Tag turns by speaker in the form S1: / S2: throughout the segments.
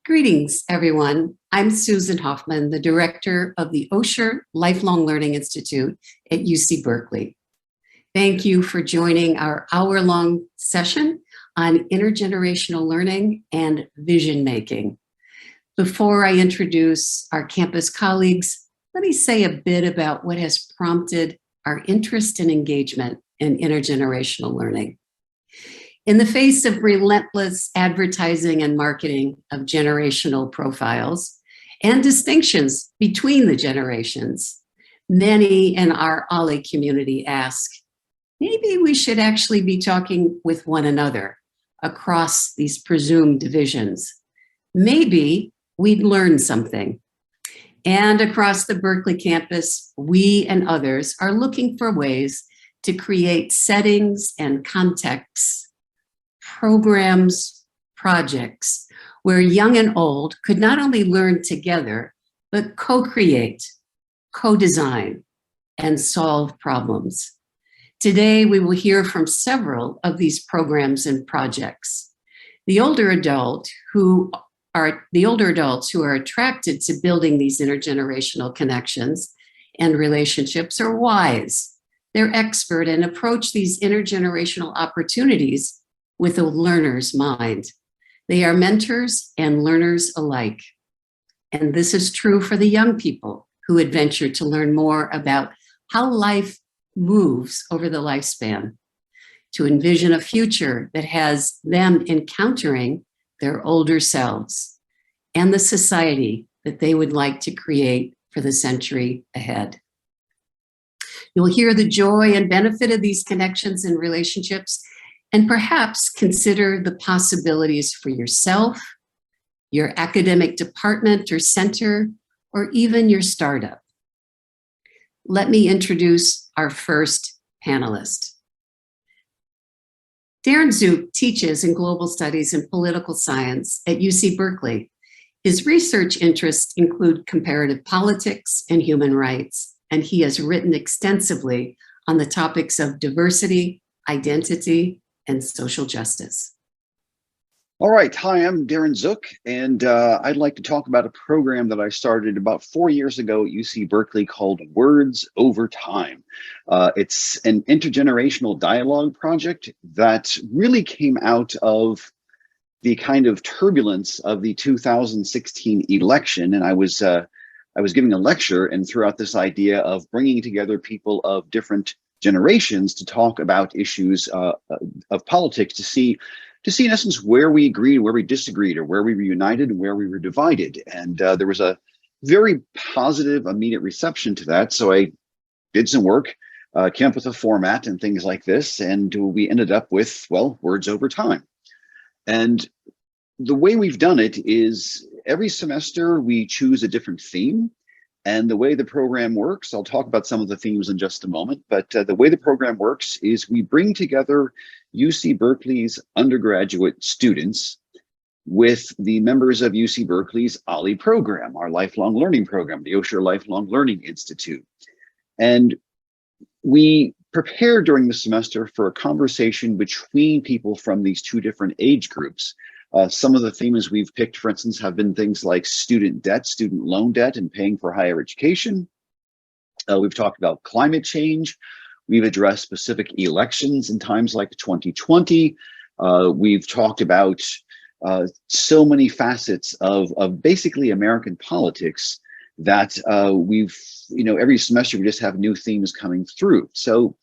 S1: Greetings, everyone. I'm Susan Hoffman, the director of the Osher Lifelong Learning Institute at UC Berkeley. Thank you for joining our hour-long session on intergenerational learning and vision making. Before I introduce our campus colleagues, let me say a bit about what has prompted our interest and engagement in intergenerational learning. In the face of relentless advertising and marketing of generational profiles and distinctions between the generations, many in our OLLI community ask, maybe we should actually be talking with one another across these presumed divisions. Maybe we'd learn something. And across the Berkeley campus, we and others are looking for ways to create settings and contexts, programs, projects, where young and old could not only learn together, but co-create, co-design, and solve problems. Today, we will hear from several of these programs and projects. The older adults who are attracted to building these intergenerational connections and relationships are wise. They're expert and approach these intergenerational opportunities with a learner's mind. They are mentors and learners alike. And this is true for the young people who adventure to learn more about how life moves over the lifespan, to envision a future that has them encountering their older selves and the society that they would like to create for the century ahead. You'll hear the joy and benefit of these connections and relationships, and perhaps consider the possibilities for yourself, your academic department or center, or even your startup. Let me introduce our first panelist. Darren Zook teaches in global studies and political science at UC Berkeley. His research interests include comparative politics and human rights, and he has written extensively on the topics of diversity, identity, and social justice.
S2: All right, hi, I'm Darren Zook, and I'd like to talk about a program that I started about 4 years ago at UC Berkeley called Words Over Time. It's an intergenerational dialogue project that really came out of the kind of turbulence of the 2016 election, and I was giving a lecture and threw out this idea of bringing together people of different generations to talk about issues of politics, to see in essence where we agreed, where we disagreed, or where we were united and where we were divided. And there was a very positive immediate reception to that. So I did some work, came up with a format and things like this, and we ended up with, well, Words Over Time. And the way we've done it is every semester we choose a different theme. And the way the program works, I'll talk about some of the themes in just a moment, but the way the program works is we bring together UC Berkeley's undergraduate students with the members of UC Berkeley's OLLI program, our lifelong learning program, the Osher Lifelong Learning Institute. And we prepare during the semester for a conversation between people from these two different age groups. Some of the themes we've picked, for instance, have been things like student debt, student loan debt, and paying for higher education. We've talked about climate change. We've addressed specific elections in times like 2020. We've talked about so many facets of basically American politics that every semester we just have new themes coming through. So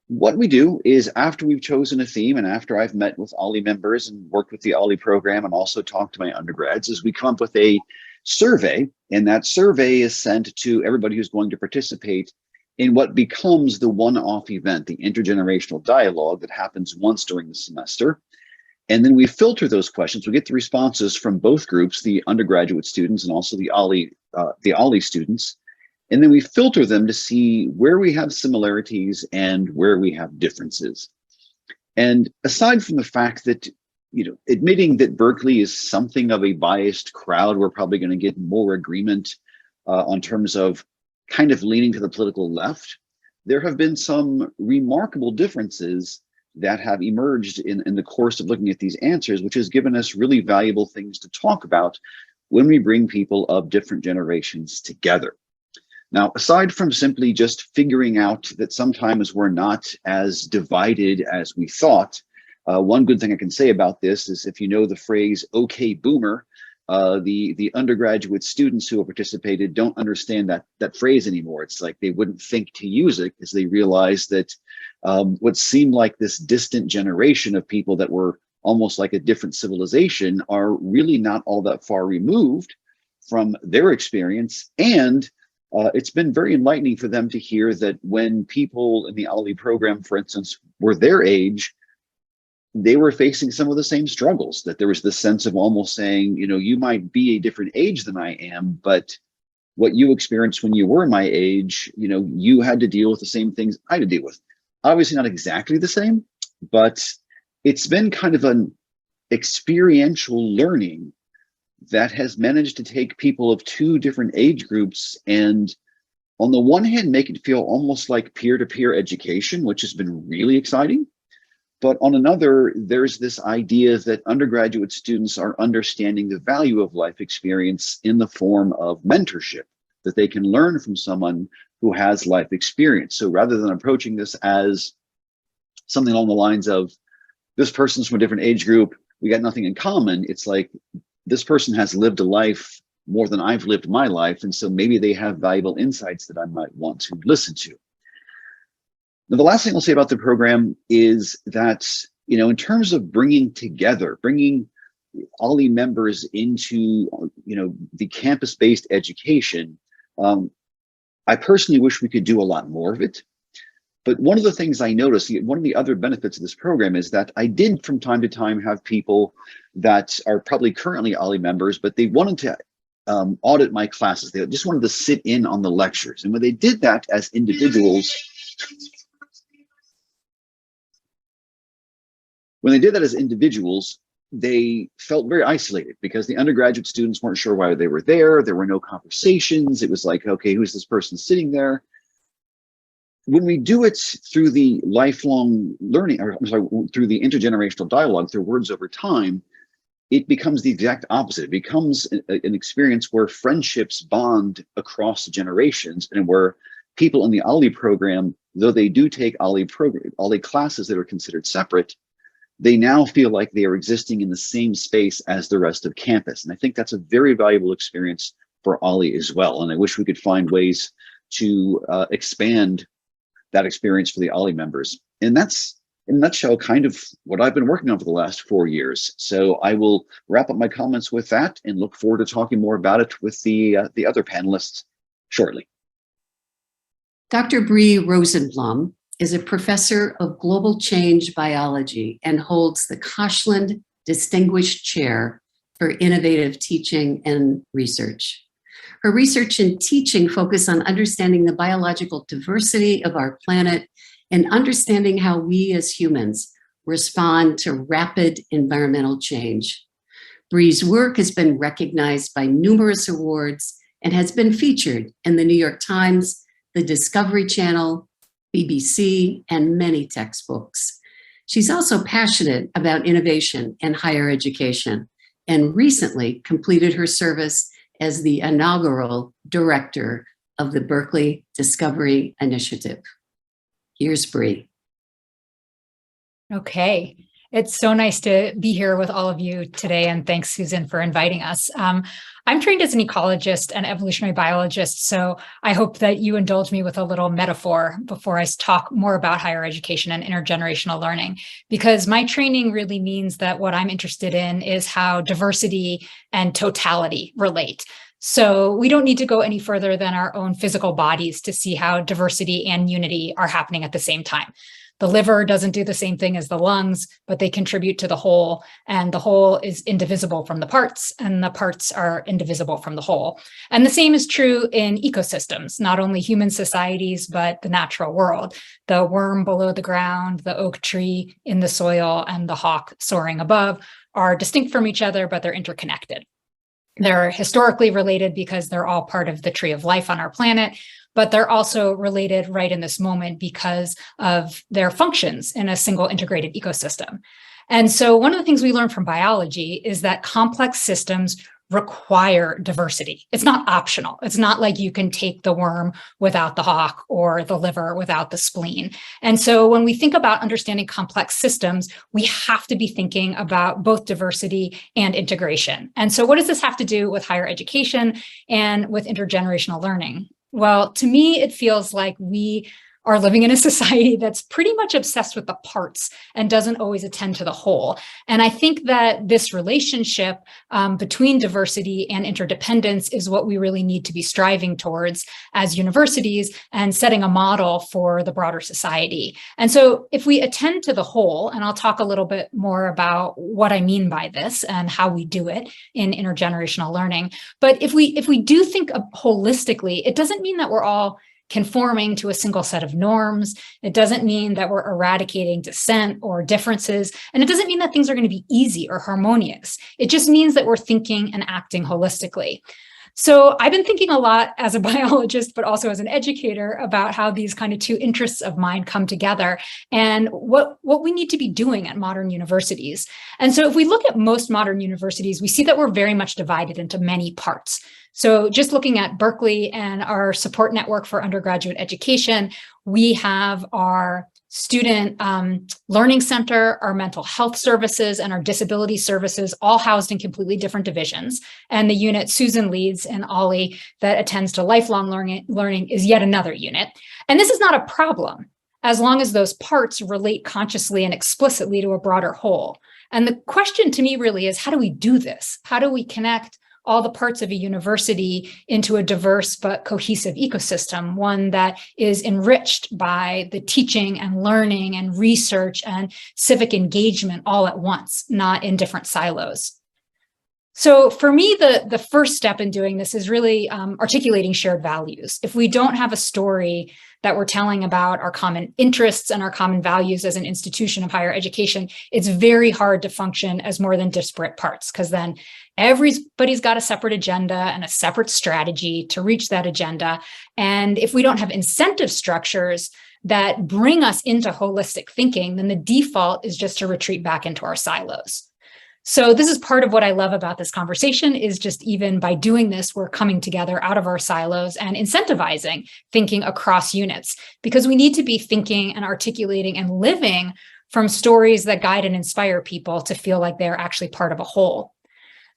S2: what we do is after we've chosen a theme and after I've met with OLLI members and worked with the OLLI program and also talked to my undergrads, is we come up with a survey, and that survey is sent to everybody who's going to participate in what becomes the one-off event, the intergenerational dialogue that happens once during the semester. And then we filter those questions. We get the responses from both groups, the undergraduate students and also the OLLI students. And then we filter them to see where we have similarities and where we have differences. And aside from the fact that, admitting that Berkeley is something of a biased crowd, we're probably going to get more agreement on terms of kind of leaning to the political left. There have been some remarkable differences that have emerged in the course of looking at these answers, which has given us really valuable things to talk about when we bring people of different generations together. Now, aside from simply just figuring out that sometimes we're not as divided as we thought, one good thing I can say about this is if you know the phrase, okay, boomer, the undergraduate students who have participated don't understand that phrase anymore. It's like they wouldn't think to use it because they realize that what seemed like this distant generation of people that were almost like a different civilization are really not all that far removed from their experience. And it's been very enlightening for them to hear that when people in the OLLI program, for instance, were their age, they were facing some of the same struggles, that there was this sense of almost saying, you might be a different age than I am, but what you experienced when you were my age, you had to deal with the same things I had to deal with. Obviously not exactly the same, but it's been kind of an experiential learning that has managed to take people of two different age groups and on the one hand, make it feel almost like peer-to-peer education, which has been really exciting. But on another, there's this idea that undergraduate students are understanding the value of life experience in the form of mentorship, that they can learn from someone who has life experience. So rather than approaching this as something along the lines of, this person's from a different age group, we got nothing in common, it's like, this person has lived a life more than I've lived my life, and so maybe they have valuable insights that I might want to listen to. Now, the last thing I'll say about the program is that, in terms of bringing OLLI members into, the campus-based education, I personally wish we could do a lot more of it. But one of the things I noticed, one of the other benefits of this program is that I did from time to time have people that are probably currently OLLI members, but they wanted to audit my classes. They just wanted to sit in on the lectures. And when they did that as individuals, they felt very isolated because the undergraduate students weren't sure why they were there. There were no conversations. It was like, okay, who's this person sitting there? When we do it through the lifelong learning, through the intergenerational dialogue, through words over time, it becomes the exact opposite. It becomes an experience where friendships bond across generations and where people in the OLLI program, though they do take OLLI classes that are considered separate, they now feel like they are existing in the same space as the rest of campus. And I think that's a very valuable experience for OLLI as well. And I wish we could find ways to expand that experience for the OLLI members. And that's, in a nutshell, kind of what I've been working on for the last 4 years. So I will wrap up my comments with that and look forward to talking more about it with the other panelists shortly.
S1: Dr. Bree Rosenblum is a professor of global change biology and holds the Koshland Distinguished Chair for Innovative Teaching and Research. Her research and teaching focus on understanding the biological diversity of our planet and understanding how we as humans respond to rapid environmental change. Bree's work has been recognized by numerous awards and has been featured in the New York Times, the Discovery Channel, BBC, and many textbooks. She's also passionate about innovation and higher education, and recently completed her service as the inaugural director of the Berkeley Discovery Initiative. Here's Bree.
S3: Okay. It's so nice to be here with all of you today, and thanks, Susan, for inviting us. I'm trained as an ecologist and evolutionary biologist, so I hope that you indulge me with a little metaphor before I talk more about higher education and intergenerational learning, because my training really means that what I'm interested in is how diversity and totality relate. So we don't need to go any further than our own physical bodies to see how diversity and unity are happening at the same time. The liver doesn't do the same thing as the lungs, but they contribute to the whole, and the whole is indivisible from the parts, and the parts are indivisible from the whole. And the same is true in ecosystems, not only human societies, but the natural world. The worm below the ground, the oak tree in the soil, and the hawk soaring above are distinct from each other, but they're interconnected. They're historically related because they're all part of the tree of life on our planet, but they're also related right in this moment because of their functions in a single integrated ecosystem. And so one of the things we learned from biology is that complex systems require diversity. It's not optional. It's not like you can take the worm without the hawk or the liver without the spleen. And so when we think about understanding complex systems, we have to be thinking about both diversity and integration. And so what does this have to do with higher education and with intergenerational learning? Well, to me, it feels like we are living in a society that's pretty much obsessed with the parts and doesn't always attend to the whole. And I think that this relationship between diversity and interdependence is what we really need to be striving towards as universities and setting a model for the broader society. And so if we attend to the whole, and I'll talk a little bit more about what I mean by this and how we do it in intergenerational learning, but if we do think holistically, it doesn't mean that we're all conforming to a single set of norms. It doesn't mean that we're eradicating dissent or differences. And it doesn't mean that things are going to be easy or harmonious. It just means that we're thinking and acting holistically. So I've been thinking a lot as a biologist, but also as an educator about how these kind of two interests of mine come together and what we need to be doing at modern universities. And so if we look at most modern universities, we see that we're very much divided into many parts. So just looking at Berkeley and our support network for undergraduate education, we have our student learning center, our mental health services, and our disability services all housed in completely different divisions. And the unit Susan leads and Ollie that attends to lifelong learning is yet another unit. And this is not a problem as long as those parts relate consciously and explicitly to a broader whole. And the question to me really is, how do we do this? How do we connect all the parts of a university into a diverse but cohesive ecosystem, one that is enriched by the teaching and learning and research and civic engagement all at once, not in different silos? So for me, the first step in doing this is really articulating shared values. If we don't have a story that we're telling about our common interests and our common values as an institution of higher education, it's very hard to function as more than disparate parts, because then everybody's got a separate agenda and a separate strategy to reach that agenda. And if we don't have incentive structures that bring us into holistic thinking, then the default is just to retreat back into our silos. So this is part of what I love about this conversation is just even by doing this, we're coming together out of our silos and incentivizing thinking across units, because we need to be thinking and articulating and living from stories that guide and inspire people to feel like they're actually part of a whole.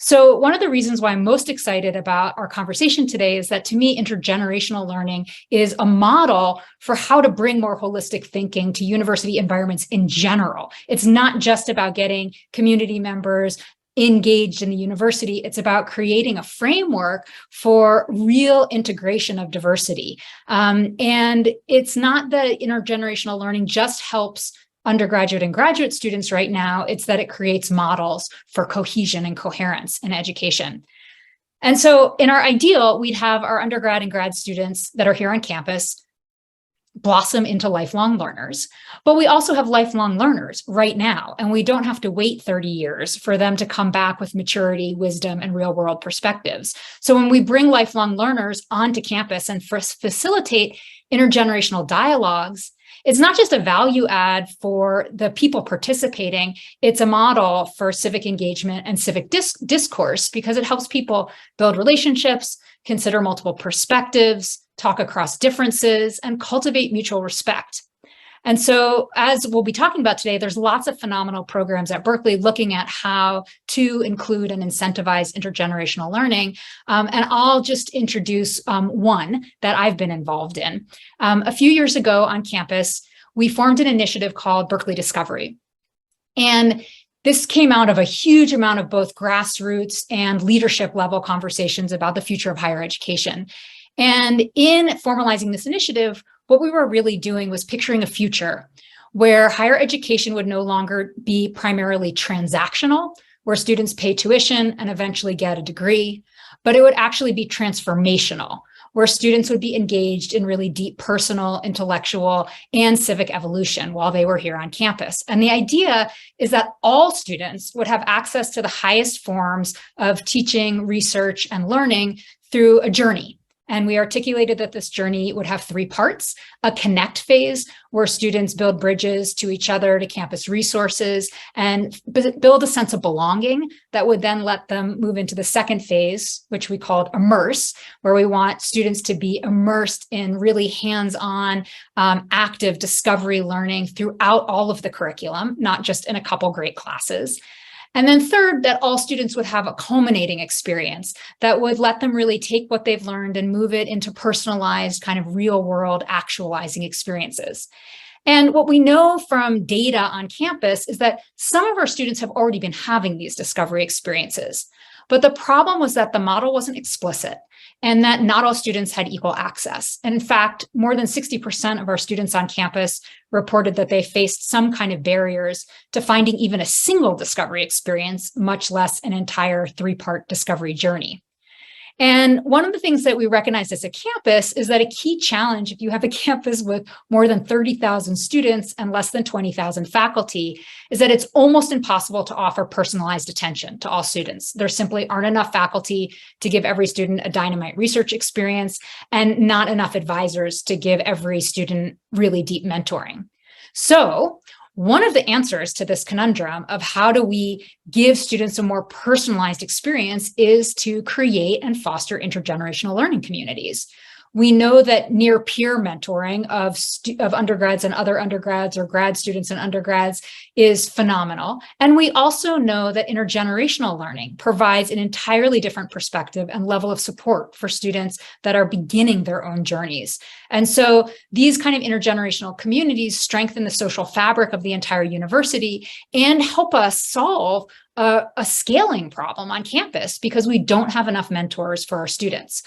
S3: So one of the reasons why I'm most excited about our conversation today is that to me, intergenerational learning is a model for how to bring more holistic thinking to university environments in general. It's not just about getting community members engaged in the university. It's about creating a framework for real integration of diversity. And it's not that intergenerational learning just helps undergraduate and graduate students right now, it's that it creates models for cohesion and coherence in education. And so in our ideal, we'd have our undergrad and grad students that are here on campus blossom into lifelong learners, but we also have lifelong learners right now, and we don't have to wait 30 years for them to come back with maturity, wisdom, and real world perspectives. So when we bring lifelong learners onto campus and facilitate intergenerational dialogues, it's not just a value add for the people participating, it's a model for civic engagement and civic discourse, because it helps people build relationships, consider multiple perspectives, talk across differences, and cultivate mutual respect. And so, as we'll be talking about today, there's lots of phenomenal programs at Berkeley looking at how to include and incentivize intergenerational learning. And I'll just introduce one that I've been involved in. A few years ago on campus, we formed an initiative called Berkeley Discovery. And this came out of a huge amount of both grassroots and leadership level conversations about the future of higher education. And in formalizing this initiative, what we were really doing was picturing a future where higher education would no longer be primarily transactional, where students pay tuition and eventually get a degree, but it would actually be transformational, where students would be engaged in really deep personal, intellectual, and civic evolution while they were here on campus. And the idea is that all students would have access to the highest forms of teaching, research, and learning through a journey. And we articulated that this journey would have 3 parts: a connect phase, where students build bridges to each other, to campus resources, and build a sense of belonging that would then let them move into the second phase, which we called immerse, where we want students to be immersed in really hands-on, active discovery learning throughout all of the curriculum, not just in a couple great classes. And then third, that all students would have a culminating experience that would let them really take what they've learned and move it into personalized, kind of real world actualizing experiences. And what we know from data on campus is that some of our students have already been having these discovery experiences. But the problem was that the model wasn't explicit and that not all students had equal access. And in fact, more than 60% of our students on campus reported that they faced some kind of barriers to finding even a single discovery experience, much less an entire 3-part discovery journey. And one of the things that we recognize as a campus is that a key challenge, if you have a campus with more than 30,000 students and less than 20,000 faculty, is that it's almost impossible to offer personalized attention to all students. There simply aren't enough faculty to give every student a dynamite research experience, and not enough advisors to give every student really deep mentoring. So one of the answers to this conundrum of how do we give students a more personalized experience is to create and foster intergenerational learning communities. We know that near peer mentoring of undergrads and other undergrads, or grad students and undergrads, is phenomenal. And we also know that intergenerational learning provides an entirely different perspective and level of support for students that are beginning their own journeys. And so these kind of intergenerational communities strengthen the social fabric of the entire university and help us solve a scaling problem on campus, because we don't have enough mentors for our students.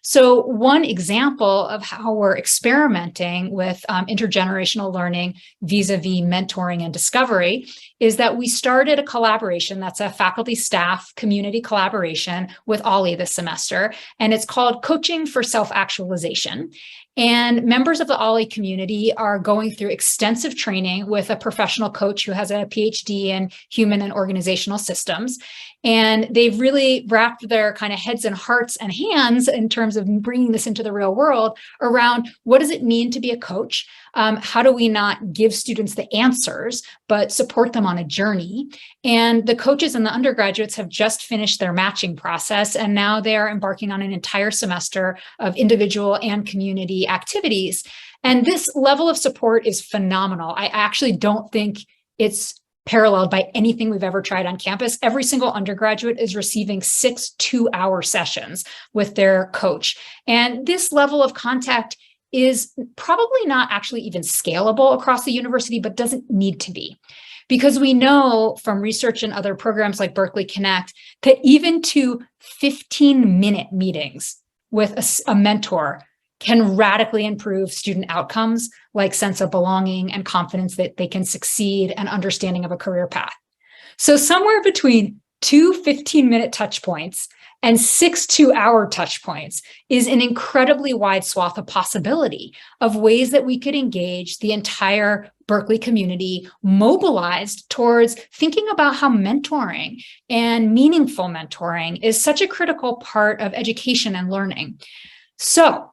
S3: So one example of how we're experimenting with intergenerational learning vis-a-vis mentoring and discovery is that we started a collaboration that's a faculty staff community collaboration with OLLI this semester, and it's called Coaching for Self-Actualization. And members of the OLLI community are going through extensive training with a professional coach who has a PhD in human and organizational systems. And they've really wrapped their kind of heads and hearts and hands in terms of bringing this into the real world around what does it mean to be a coach? How do we not give students the answers, but support them on a journey? And the coaches and the undergraduates have just finished their matching process, and now they are embarking on an entire semester of individual and community activities. And this level of support is phenomenal. I actually don't think it's paralleled by anything we've ever tried on campus. Every single undergraduate is receiving 6 2-hour sessions with their coach. And this level of contact is probably not actually even scalable across the university, but doesn't need to be. Because we know from research and other programs like Berkeley Connect that even 15-minute meetings with a mentor can radically improve student outcomes like sense of belonging and confidence that they can succeed and understanding of a career path. So somewhere between 2 15-minute touch points and 6 2-hour touch points is an incredibly wide swath of possibility of ways that we could engage the entire Berkeley community, mobilized towards thinking about how mentoring and meaningful mentoring is such a critical part of education and learning. So,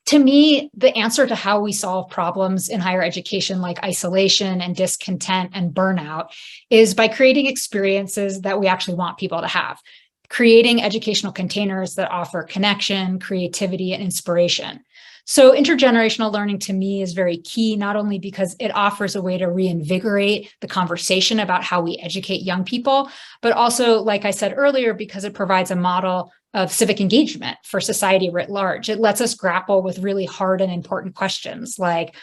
S3: to me, the answer to how we solve problems in higher education like isolation and discontent and burnout is by creating experiences that we actually want people to have, creating educational containers that offer connection, creativity, and inspiration. So intergenerational learning to me is very key, not only because it offers a way to reinvigorate the conversation about how we educate young people, but also, like I said earlier, because it provides a model of civic engagement for society writ large. It lets us grapple with really hard and important questions like,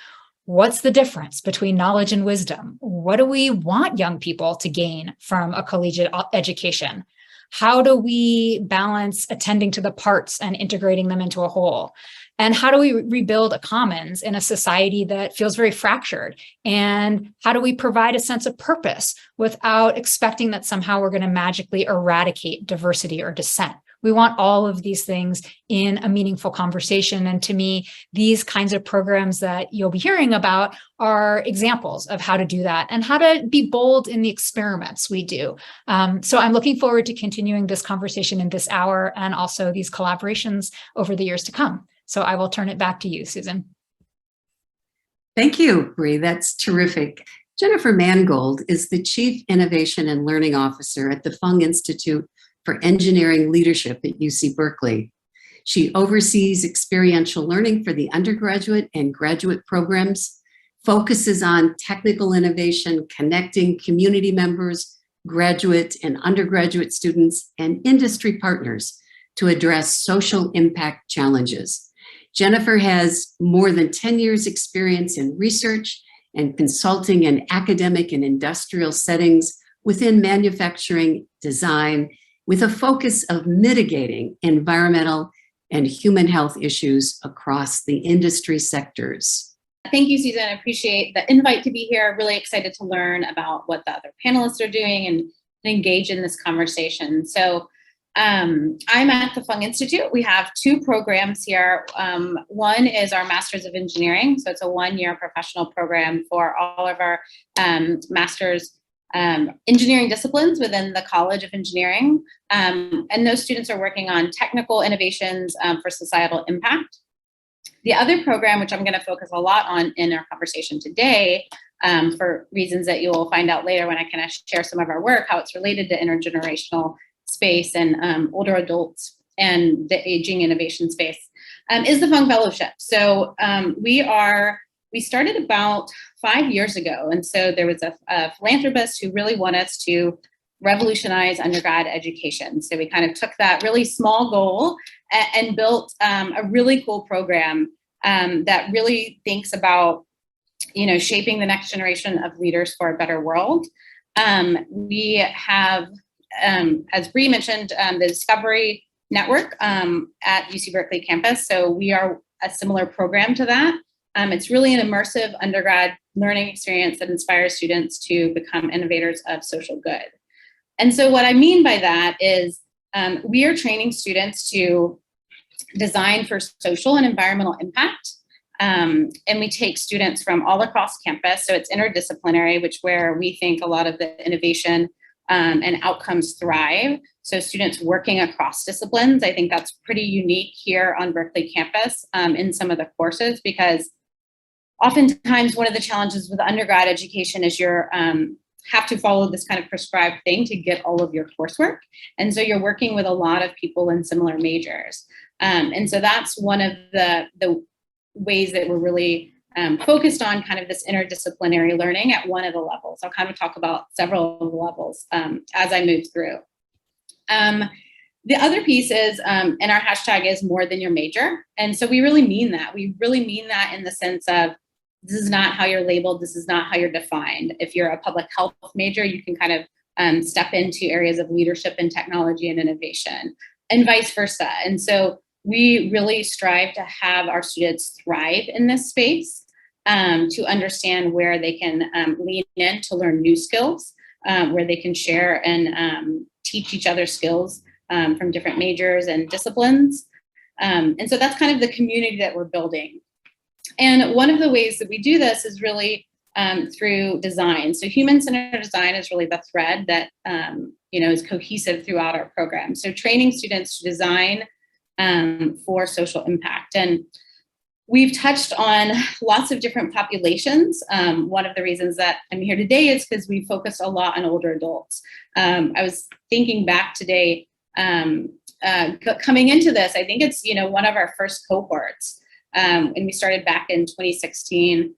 S3: what's the difference between knowledge and wisdom? What do we want young people to gain from a collegiate education? How do we balance attending to the parts and integrating them into a whole? And how do we rebuild a commons in a society that feels very fractured? And how do we provide a sense of purpose without expecting that somehow we're going to magically eradicate diversity or dissent, We want all of these things in a meaningful conversation. And to me, these kinds of programs that you'll be hearing about are examples of how to do that and how to be bold in the experiments we do. So I'm looking forward to continuing this conversation in this hour and also these collaborations over the years to come. So I will turn it back to you, Susan.
S1: Thank you, Bree. That's terrific. Jennifer Mangold is the Chief Innovation and Learning Officer at the Fung Institute for Engineering Leadership at UC Berkeley. She oversees experiential learning for the undergraduate and graduate programs, focuses on technical innovation, connecting community members, graduate and undergraduate students, and industry partners to address social impact challenges. Jennifer has more than 10 years experience in research and consulting in academic and industrial settings within manufacturing design, with a focus of mitigating environmental and human health issues across the industry sectors.
S4: Thank you, Susan. I appreciate the invite to be here. Really excited to learn about what the other panelists are doing and engage in this conversation. So I'm at the Fung Institute. We have two programs here. One is our Masters of Engineering. So it's a one-year professional program for all of our master's engineering disciplines within the College of Engineering. And those students are working on technical innovations for societal impact. The other program, which I'm going to focus a lot on in our conversation today, for reasons that you will find out later when I kind of share some of our work, how it's related to intergenerational space and older adults and the aging innovation space, is the Fung Fellowship. So we started about 5 years ago. And so there was a philanthropist who really wanted us to revolutionize undergrad education. So we kind of took that really small goal and built a really cool program that really thinks about, shaping the next generation of leaders for a better world. We have, as Bree mentioned, the Discovery Network at UC Berkeley campus. So we are a similar program to that. It's really an immersive undergrad learning experience that inspires students to become innovators of social good. And so what I mean by that is we are training students to design for social and environmental impact. And we take students from all across campus. So it's interdisciplinary, where we think a lot of the innovation and outcomes thrive. So students working across disciplines, I think that's pretty unique here on Berkeley campus in some of the courses, because oftentimes one of the challenges with undergrad education is you're have to follow this kind of prescribed thing to get all of your coursework. And so you're working with a lot of people in similar majors. And so that's one of the ways that we're really focused on kind of this interdisciplinary learning at one of the levels. I'll kind of talk about several of the levels as I move through. The other piece is, and our hashtag is more than your major. And so we really mean that. We really mean that in the sense of, this is not how you're labeled. This is not how you're defined. If you're a public health major, you can kind of step into areas of leadership and technology and innovation, and vice versa. And so we really strive to have our students thrive in this space, to understand where they can lean in to learn new skills, where they can share and teach each other skills from different majors and disciplines. And so that's kind of the community that we're building. And one of the ways that we do this is really through design. So human-centered design is really the thread that is cohesive throughout our program. So training students to design for social impact. And we've touched on lots of different populations. One of the reasons that I'm here today is because we focused a lot on older adults. I was thinking back today, coming into this, I think it's one of our first cohorts. And we started back in 2016,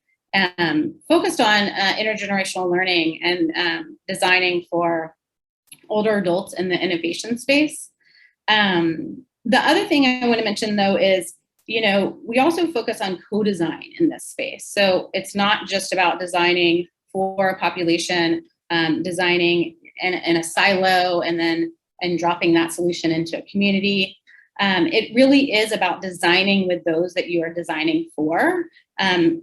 S4: focused on intergenerational learning and designing for older adults in the innovation space. The other thing I want to mention, though, is, we also focus on co-design in this space. So it's not just about designing for a population, designing in a silo and dropping that solution into a community. It really is about designing with those that you are designing for. And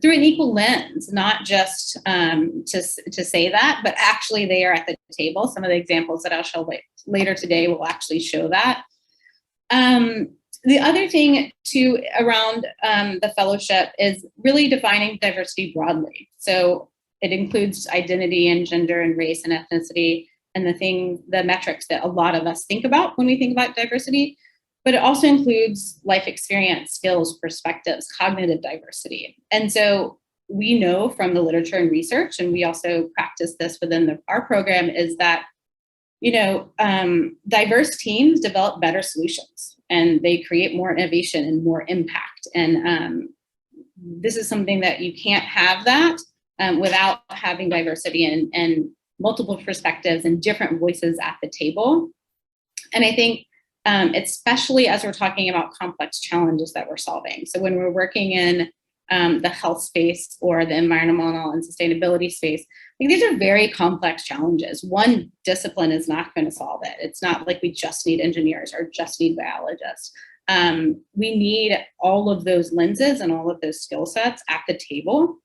S4: through an equal lens, not just to say that, but actually they are at the table. Some of the examples that I'll show later today will actually show that. The other thing too around the fellowship is really defining diversity broadly. So it includes identity and gender and race and ethnicity and the metrics that a lot of us think about when we think about diversity, but it also includes life experience, skills, perspectives, cognitive diversity. And so we know from the literature and research, and we also practice this within our program, is that diverse teams develop better solutions and they create more innovation and more impact. And this is something that you can't have that without having diversity and multiple perspectives and different voices at the table. And I think especially as we're talking about complex challenges that we're solving. So when we're working in the health space or the environmental and sustainability space, these are very complex challenges. One discipline is not going to solve it. It's not like we just need engineers or just need biologists. We need all of those lenses and all of those skill sets at the table.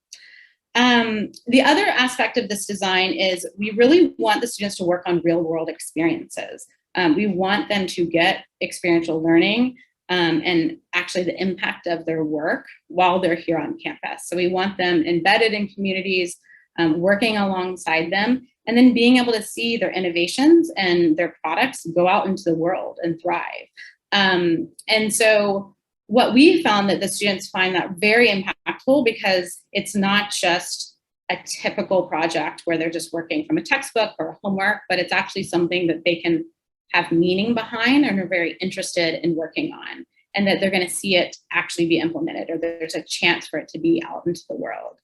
S4: The other aspect of this design is we really want the students to work on real world experiences. We want them to get experiential learning and actually the impact of their work while they're here on campus. So we want them embedded in communities, working alongside them, and then being able to see their innovations and their products go out into the world and thrive. And so what we found that the students find that very impactful because it's not just a typical project where they're just working from a textbook or a homework, but it's actually something that they can have meaning behind and are very interested in working on, and that they're going to see it actually be implemented, or there's a chance for it to be out into the world.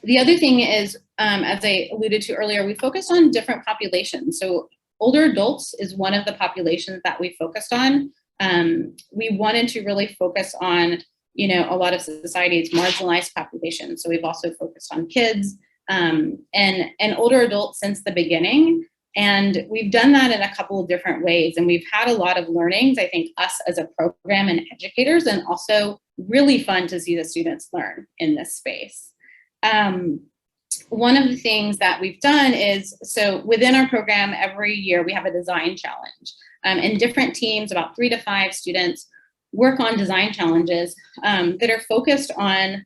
S4: The other thing is, as I alluded to earlier, we focused on different populations. So older adults is one of the populations that we focused on. We wanted to really focus on, a lot of society's marginalized populations. So we've also focused on kids and older adults since the beginning. And we've done that in a couple of different ways. And we've had a lot of learnings, I think, us as a program and educators, and also really fun to see the students learn in this space. One of the things that we've done is, so within our program, every year we have a design challenge. And different teams, about 3 to 5 students, work on design challenges that are focused on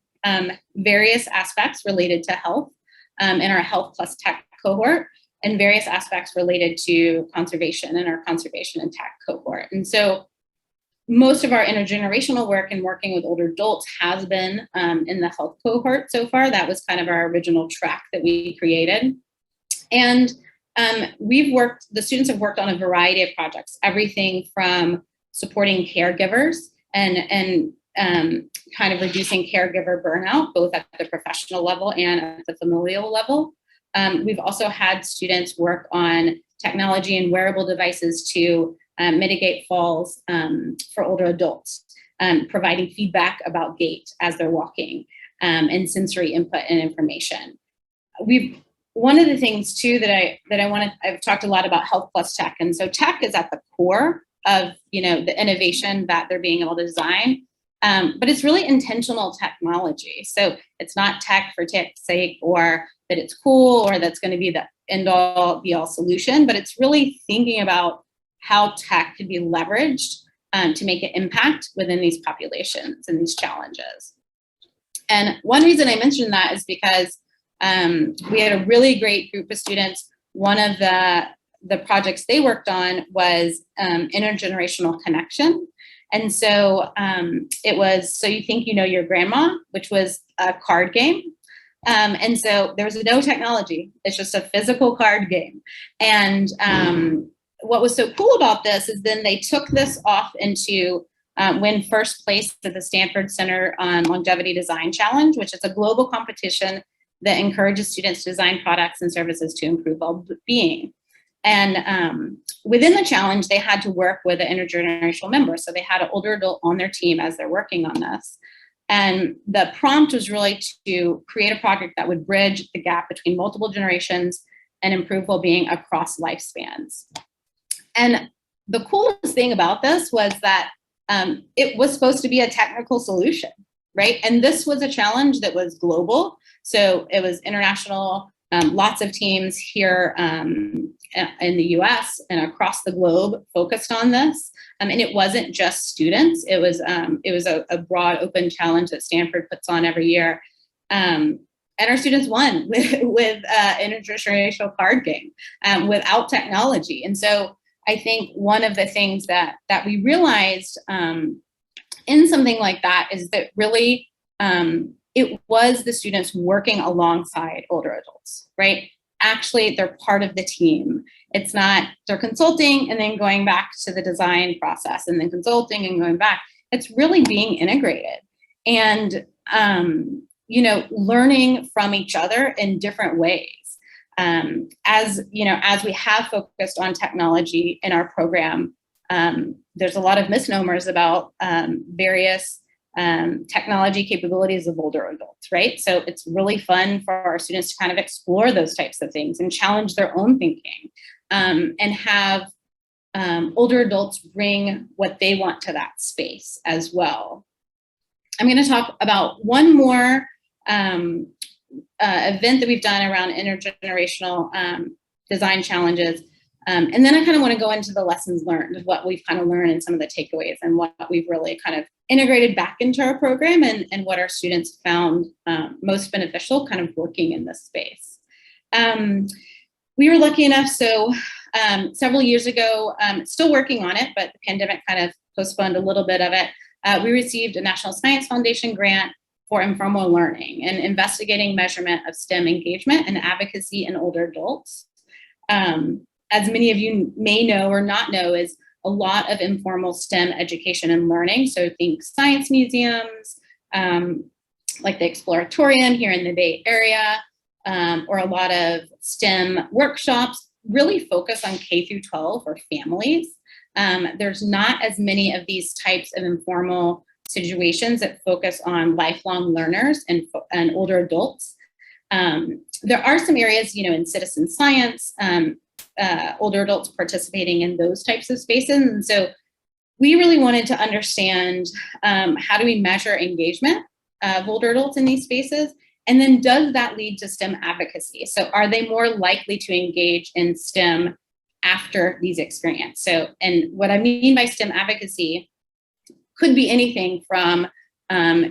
S4: various aspects related to health in our Health Plus Tech cohort, and various aspects related to conservation in our Conservation and Tech cohort. And so most of our intergenerational work and working with older adults has been in the health cohort so far. That was kind of our original track that we created. And the students have worked on a variety of projects, everything from supporting caregivers and kind of reducing caregiver burnout, both at the professional level and at the familial level. We've also had students work on technology and wearable devices to mitigate falls for older adults, providing feedback about gait as they're walking, and sensory input and information. One of the things too I've talked a lot about Health Plus Tech, and so tech is at the core of the innovation that they're being able to design, but it's really intentional technology. So it's not tech for tech's sake, or that it's cool, or that's going to be the end all be all solution, but it's really thinking about how tech could be leveraged to make an impact within these populations and these challenges. And one reason I mentioned that is because we had a really great group of students. One of the projects they worked on was intergenerational connection. And so it was So You Think You Know Your Grandma, which was a card game. And so there was no technology. It's just a physical card game. And what was so cool about this is then they took this off into win first place at the Stanford Center on Longevity Design Challenge, which is a global competition that encourages students to design products and services to improve well-being. And within the challenge, they had to work with an intergenerational member. So they had an older adult on their team as they're working on this. And the prompt was really to create a project that would bridge the gap between multiple generations and improve well-being across lifespans. And the coolest thing about this was that it was supposed to be a technical solution. right? And this was a challenge that was global. So it was international, lots of teams here in the US and across the globe focused on this. And it wasn't just students. It was a broad open challenge that Stanford puts on every year. And our students won with an intergenerational card game without technology. And so I think one of the things that we realized in something like that is that really it was the students working alongside older adults, right? Actually, they're part of the team. It's not they're consulting and then going back to the design process and then consulting and going back. It's really being integrated and, learning from each other in different ways. As we have focused on technology in our program, there's a lot of misnomers about various technology capabilities of older adults, right? So it's really fun for our students to kind of explore those types of things and challenge their own thinking and have older adults bring what they want to that space as well. I'm going to talk about one more event that we've done around intergenerational design challenges. And then I kind of want to go into the lessons learned, what we've kind of learned and some of the takeaways and what we've really kind of integrated back into our program and what our students found most beneficial kind of working in this space. We were lucky enough, so several years ago, still working on it, but the pandemic kind of postponed a little bit of it. We received a National Science Foundation grant for informal learning and investigating measurement of STEM engagement and advocacy in older adults. As many of you may know or not know, is a lot of informal STEM education and learning. So think science museums, like the Exploratorium here in the Bay Area, or a lot of STEM workshops really focus on K through 12 or families. There's not as many of these types of informal situations that focus on lifelong learners and older adults. There are some areas, in citizen science, older adults participating in those types of spaces. And so we really wanted to understand how do we measure engagement of older adults in these spaces? And then does that lead to STEM advocacy? So are they more likely to engage in STEM after these experiences? So, and what I mean by STEM advocacy could be anything from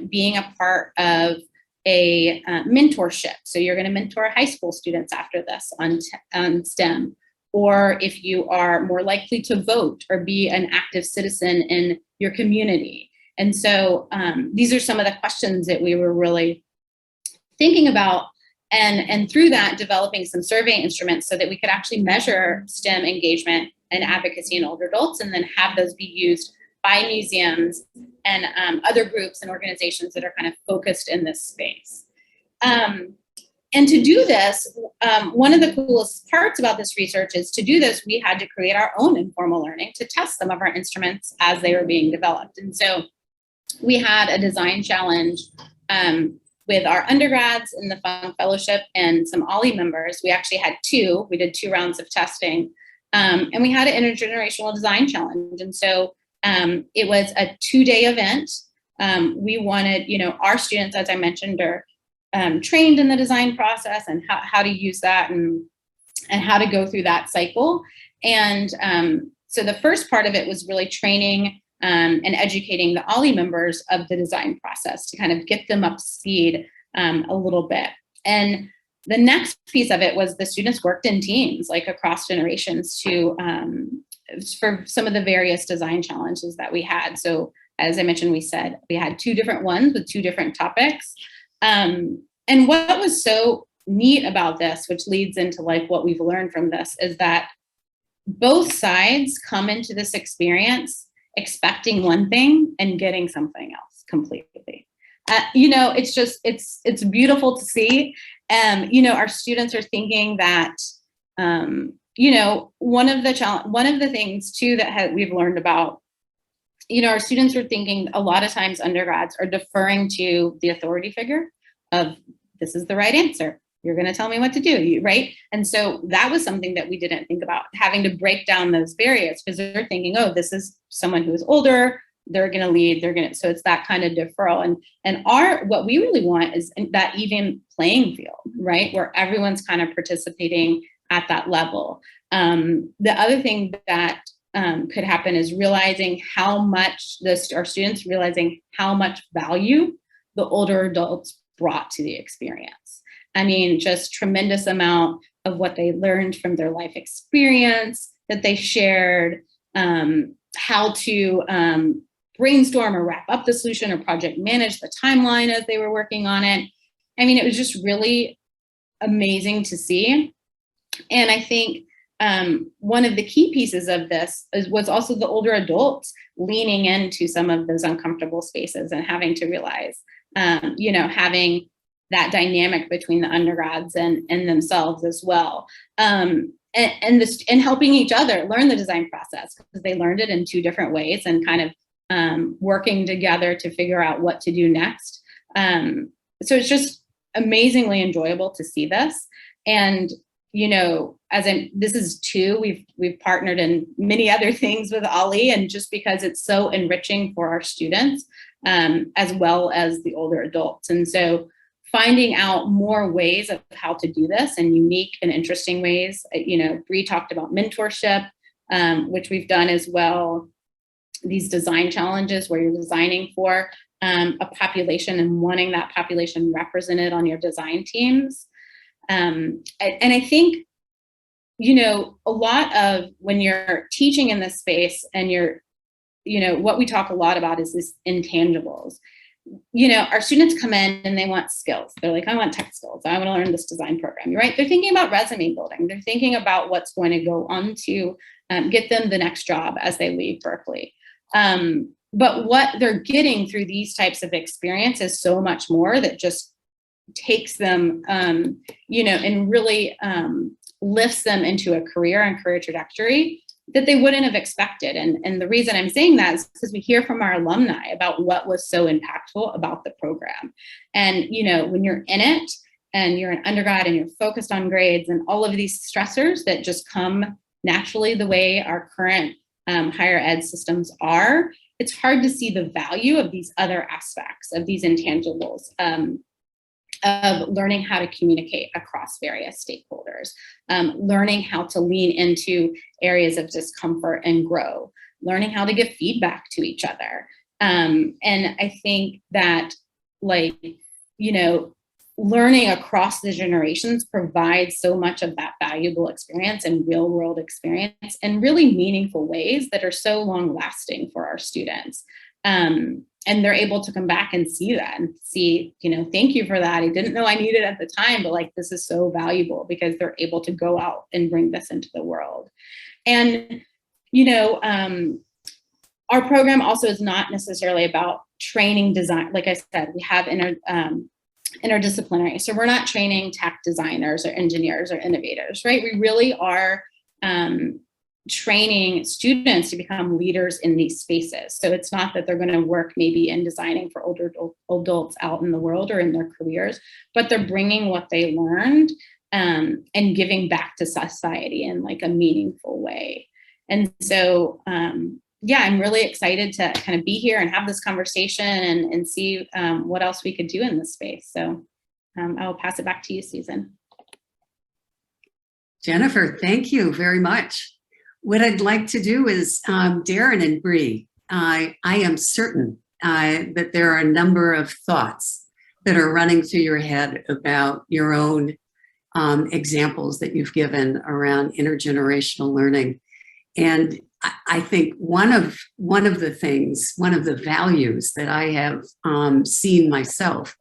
S4: being a part of a mentorship. So you're going to mentor high school students after this on STEM. Or if you are more likely to vote or be an active citizen in your community. And so these are some of the questions that we were really thinking about, and through that developing some survey instruments so that we could actually measure STEM engagement and advocacy in older adults and then have those be used by museums and other groups and organizations that are kind of focused in this space. And to do this, one of the coolest parts about this research is to do this, we had to create our own informal learning to test some of our instruments as they were being developed. And so we had a design challenge with our undergrads in the Fung Fellowship and some OLLI members. We actually had two. We did 2 rounds of testing. And we had an intergenerational design challenge. And so it was a 2-day event. We wanted, our students, as I mentioned, are trained in the design process and how to use that and how to go through that cycle. And so the first part of it was really training and educating the OLLI members of the design process to kind of get them up to speed a little bit. And the next piece of it was the students worked in teams, like across generations, to for some of the various design challenges that we had. So as I mentioned, we had 2 different ones with 2 different topics. And what was so neat about this, which leads into like what we've learned from this, is that both sides come into this experience expecting one thing and getting something else completely. It's beautiful to see. Our students are thinking that, one of the things too that we've learned about, our students are thinking a lot of times undergrads are deferring to the authority figure of this is the right answer. You're going to tell me what to do, right? And so that was something that we didn't think about, having to break down those barriers because they're thinking, oh, this is someone who's older, they're going to lead, so it's that kind of deferral. And what we really want is that even playing field, right? Where everyone's kind of participating at that level. The other thing that could happen is realizing how much our students realizing how much value the older adults brought to the experience. I mean, just tremendous amount of what they learned from their life experience that they shared, how to brainstorm or wrap up the solution or project manage the timeline as they were working on it. I mean, it was just really amazing to see. And I think one of the key pieces of this was also the older adults leaning into some of those uncomfortable spaces and having to realize, having that dynamic between the undergrads and themselves as well. And helping each other learn the design process, because they learned it in two different ways, and kind of working together to figure out what to do next. So it's just amazingly enjoyable to see this. And, this is we've partnered in many other things with OLLI, and just because it's so enriching for our students, as well as the older adults. And so finding out more ways of how to do this in unique and interesting ways. Bree talked about mentorship, which we've done as well. These design challenges where you're designing for a population and wanting that population represented on your design teams. And I think, a lot of when you're teaching in this space and what we talk a lot about is this intangibles. Our students come in and they want skills. They're like, I want tech skills. I want to learn this design program, right? They're thinking about resume building. They're thinking about what's going to go on to get them the next job as they leave Berkeley. But what they're getting through these types of experience is so much more that just takes them, and really lifts them into a career and career trajectory that they wouldn't have expected. And the reason I'm saying that is because we hear from our alumni about what was so impactful about the program. And, when you're in it and you're an undergrad and you're focused on grades and all of these stressors that just come naturally the way our current higher ed systems are, it's hard to see the value of these other aspects of these intangibles, of learning how to communicate across various stakeholders, learning how to lean into areas of discomfort and grow, learning how to give feedback to each other. And I think that, learning across the generations provides so much of that valuable experience and real world experience in really meaningful ways that are so long lasting for our students. And they're able to come back and see that and see, thank you for that. I didn't know I needed it at the time, but this is so valuable because they're able to go out and bring this into the world. And, our program also is not necessarily about training design. Like I said, we have interdisciplinary. So we're not training tech designers or engineers or innovators, right? We really are training students to become leaders in these spaces. So it's not that they're going to work maybe in designing for older adults out in the world or in their careers, but they're bringing what they learned and giving back to society in a meaningful way. And so, I'm really excited to kind of be here and have this conversation and see what else we could do in this space. So I will pass it back to you, Susan.
S1: Jennifer, thank you very much. What I'd like to do is, Darren and Bree, I am certain that there are a number of thoughts that are running through your head about your own examples that you've given around intergenerational learning. And I think one of the values that I have seen myself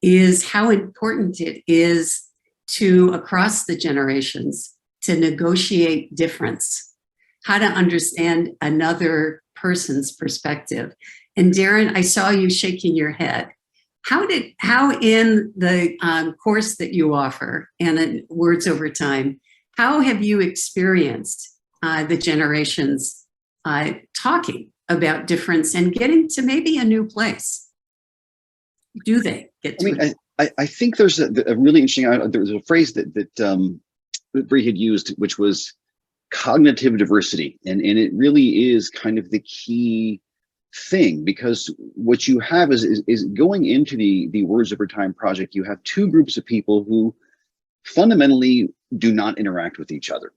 S1: is how important it is to, across the generations, to negotiate difference, how to understand another person's perspective. And Darren, I saw you shaking your head. How in the course that you offer and in Words Over Time, how have you experienced the generations talking about difference and getting to maybe a new place? Do they get to
S2: I think there's a really interesting, there's a phrase that Bree had used, which was cognitive diversity. And it really is kind of the key thing, because what you have is going into the Words Over Time project, you have two groups of people who fundamentally do not interact with each other.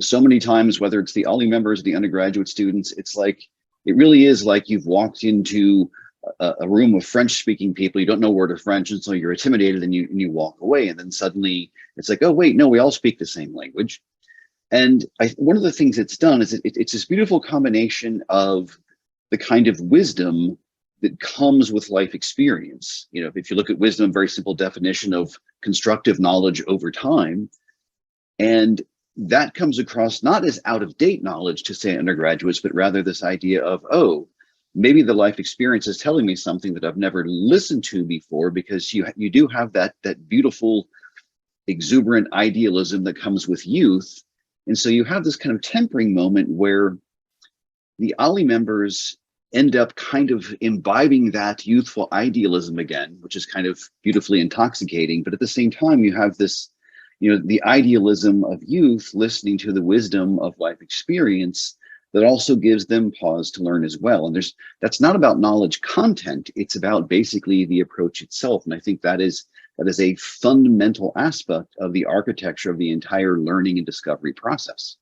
S2: So many times, whether it's the OLLI members, the undergraduate students, it's like, it really is like you've walked into a room of French-speaking people. You don't know a word of French, and so you're intimidated, and you walk away, and then suddenly it's like, oh wait, no, we all speak the same language. And one of the things it's done is it's this beautiful combination of the kind of wisdom that comes with life experience. You know, if you look at wisdom, very simple definition of constructive knowledge over time, and that comes across not as out-of-date knowledge to, say, undergraduates, but rather this idea of, oh, maybe the life experience is telling me something that I've never listened to before, because you do have that beautiful, exuberant idealism that comes with youth. And so you have this kind of tempering moment where the OLLI members end up kind of imbibing that youthful idealism again, which is kind of beautifully intoxicating. But at the same time, you have this, you know, the idealism of youth listening to the wisdom of life experience that also gives them pause to learn as well. And that's not about knowledge content, it's about basically the approach itself. And I think that is a fundamental aspect of the architecture of the entire learning and discovery process.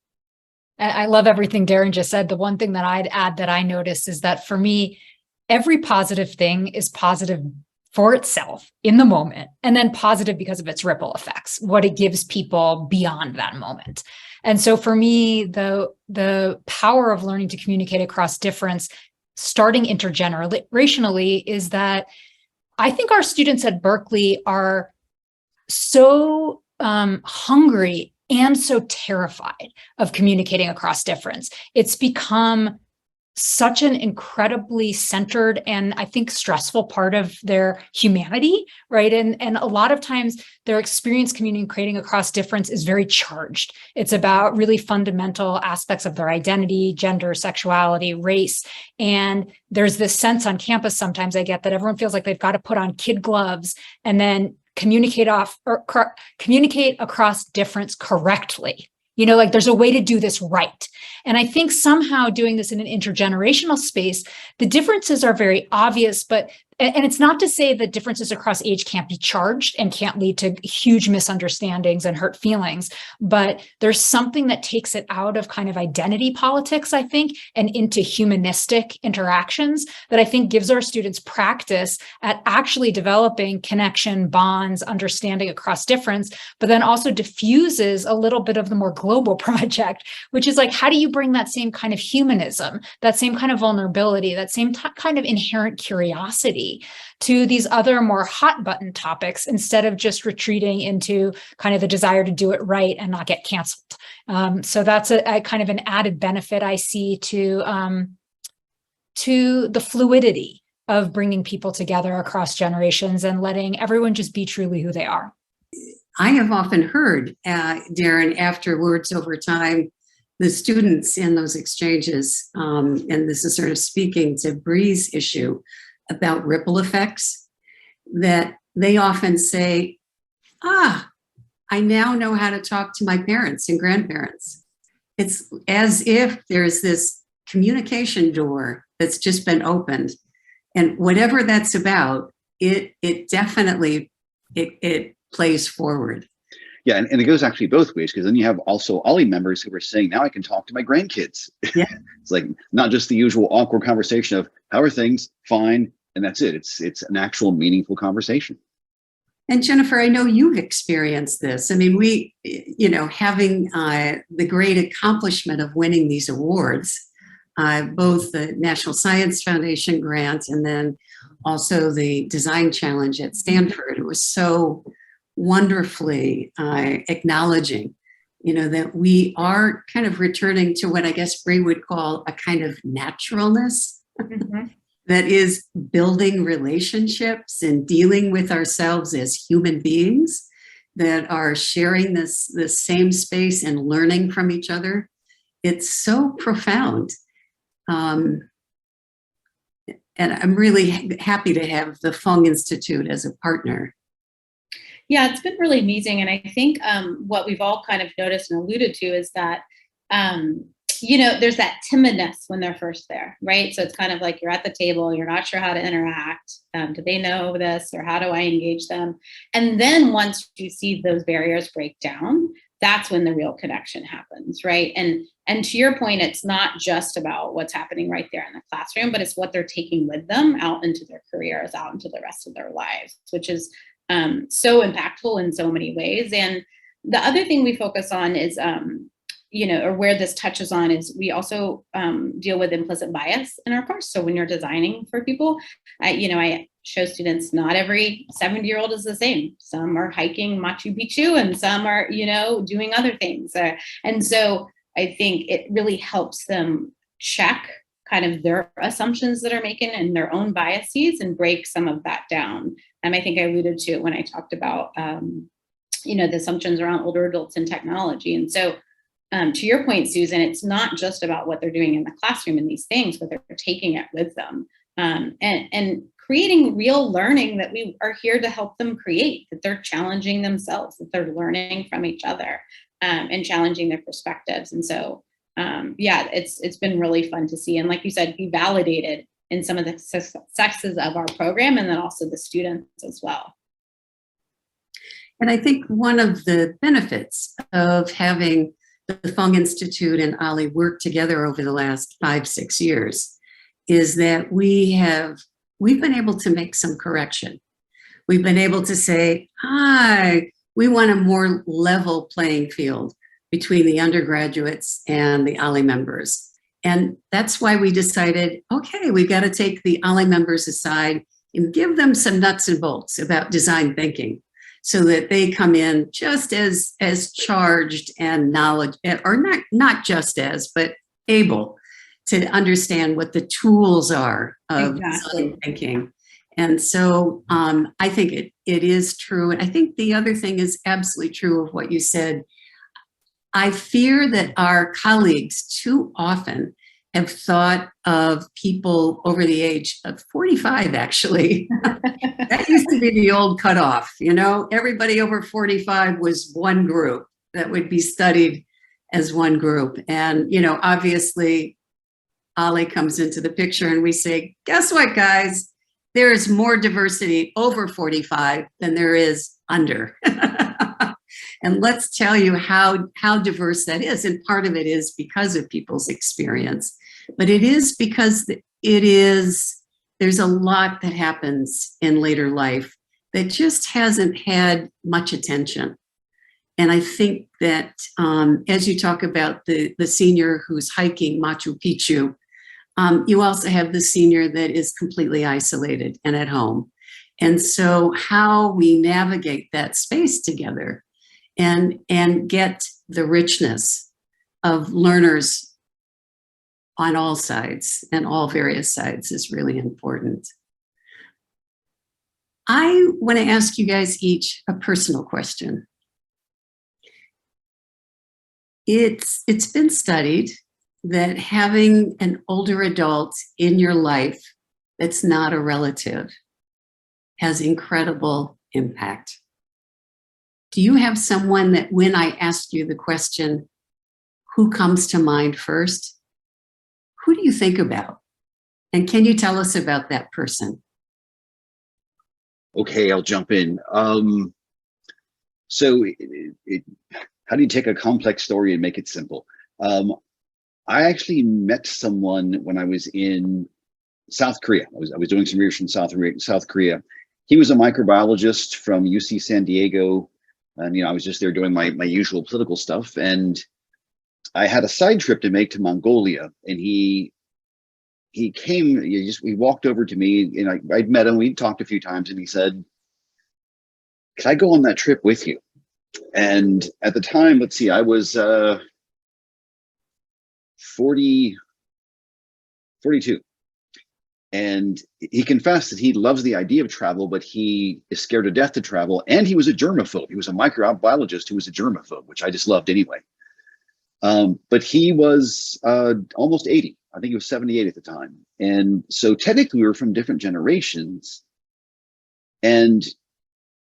S3: I love everything Darren just said. The one thing that I'd add that I noticed is that for me, every positive thing is positive for itself in the moment, and then positive because of its ripple effects, what it gives people beyond that moment. And so for me, the power of learning to communicate across difference, starting intergenerationally, is that I think our students at Berkeley are so hungry and so terrified of communicating across difference. It's become such an incredibly centered and I think stressful part of their humanity, right? And a lot of times their experience communicating across difference is very charged. It's about really fundamental aspects of their identity, gender, sexuality, race. And there's this sense on campus sometimes I get that everyone feels like they've got to put on kid gloves and then communicate across difference correctly. You know, like there's a way to do this right. And I think somehow doing this in an intergenerational space, the differences are very obvious, and it's not to say that differences across age can't be charged and can't lead to huge misunderstandings and hurt feelings, but there's something that takes it out of kind of identity politics, I think, and into humanistic interactions that I think gives our students practice at actually developing connection, bonds, understanding across difference, but then also diffuses a little bit of the more global project, which is like, how do you bring that same kind of humanism, that same kind of vulnerability, that same kind of inherent curiosity to these other more hot button topics instead of just retreating into kind of the desire to do it right and not get canceled. So that's a kind of an added benefit I see to the fluidity of bringing people together across generations and letting everyone just be truly who they are.
S1: I have often heard, Darren, after Words Over Time, the students in those exchanges, and this is sort of speaking to Bree's issue about ripple effects, that they often say, I now know how to talk to my parents and grandparents. It's as if there's this communication door that's just been opened. And whatever that's about, it definitely, it plays forward.
S2: Yeah, and it goes actually both ways, because then you have also OLLI members who are saying, now I can talk to my grandkids.
S1: Yeah.
S2: It's like not just the usual awkward conversation of how are things, fine, and that's it. It's an actual meaningful conversation.
S1: And Jennifer, I know you've experienced this. I mean, we, having the great accomplishment of winning these awards, both the National Science Foundation grant and then also the Design Challenge at Stanford, it was so wonderfully acknowledging, that we are kind of returning to what I guess Bree would call a kind of naturalness. Mm-hmm. That is building relationships and dealing with ourselves as human beings that are sharing this same space and learning from each other. It's so profound. And I'm really happy to have the Fung Institute as a partner.
S4: Yeah, it's been really amazing. And I think what we've all kind of noticed and alluded to is that there's that timidness when they're first there, right? So it's kind of like you're at the table, you're not sure how to interact. Do they know this, or how do I engage them? And then once you see those barriers break down, that's when the real connection happens, right? And to your point, it's not just about what's happening right there in the classroom, but it's what they're taking with them out into their careers, out into the rest of their lives, which is so impactful in so many ways. And the other thing we focus on is, or where this touches on is we also deal with implicit bias in our course. So when you're designing for people, I show students not every 70-year-old is the same. Some are hiking Machu Picchu and some are, doing other things. And so I think it really helps them check kind of their assumptions that are making and their own biases and break some of that down. And I think I alluded to it when I talked about, the assumptions around older adults and technology. And so to your point, Susan, it's not just about what they're doing in the classroom and these things, but they're taking it with them and creating real learning that we are here to help them create, that they're challenging themselves, that they're learning from each other and challenging their perspectives. And so, it's been really fun to see. And like you said, be validated in some of the successes of our program and then also the students as well.
S1: And I think one of the benefits of having the Fung Institute and OLLI work together over the last 5-6 years is that we've been able to make some correction. We've been able to say, we want a more level playing field between the undergraduates and the OLLI members. And that's why we decided, okay, we've got to take the OLLI members aside and give them some nuts and bolts about design thinking, so that they come in just as charged and knowledge, or not just as, but able to understand what the tools are of design thinking. And so I think it is true. And I think the other thing is absolutely true of what you said. I fear that our colleagues too often have thought of people over the age of 45, actually. That used to be the old cutoff, everybody over 45 was one group that would be studied as one group. And, obviously, OLLI comes into the picture and we say, guess what, guys? There is more diversity over 45 than there is under. And let's tell you how diverse that is. And part of it is because of people's experience, but it is because there's a lot that happens in later life that just hasn't had much attention. And I think that as you talk about the senior who's hiking Machu Picchu, you also have the senior that is completely isolated and at home. And so how we navigate that space together and get the richness of learners on all sides and all various sides is really important. I want to ask you guys each a personal question. It's been studied that having an older adult in your life that's not a relative has incredible impact. Do you have someone that when I ask you the question, who comes to mind first? Who do you think about? And can you tell us about that person?
S2: Okay, I'll jump in. So how do you take a complex story and make it simple? I actually met someone when I was in South Korea. I was doing some research in South Korea. He was a microbiologist from UC San Diego. And, I was just there doing my usual political stuff. And I had a side trip to make to Mongolia. And he came, he walked over to me and I'd met him. We'd talked a few times and he said, "Could I go on that trip with you?" And at the time, let's see, I was 42. And he confessed that he loves the idea of travel, but he is scared to death to travel. And he was a germaphobe. He was a microbiologist who was a germaphobe, which I just loved anyway. But he was almost 80. I think he was 78 at the time. And so technically we were from different generations. And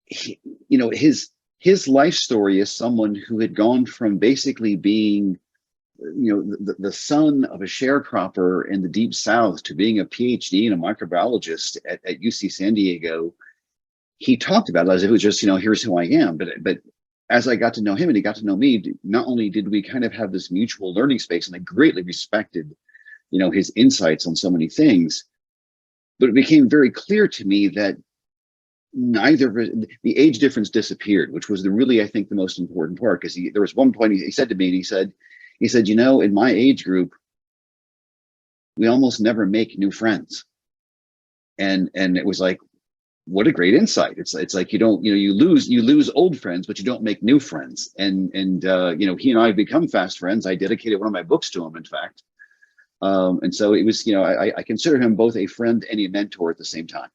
S2: his life story is someone who had gone from basically being the son of a sharecropper in the deep South to being a PhD and a microbiologist at UC San Diego, he talked about it as if it was just, here's who I am. But as I got to know him and he got to know me, not only did we kind of have this mutual learning space, and I greatly respected, his insights on so many things, but it became very clear to me that neither the age difference disappeared, which was really, I think, the most important part. Because there was one point he said to me, and he said, in my age group, we almost never make new friends. And it was like, what a great insight. It's like, you lose old friends, but you don't make new friends. And he and I have become fast friends. I dedicated one of my books to him, in fact. And so it was, I consider him both a friend and a mentor at the same time.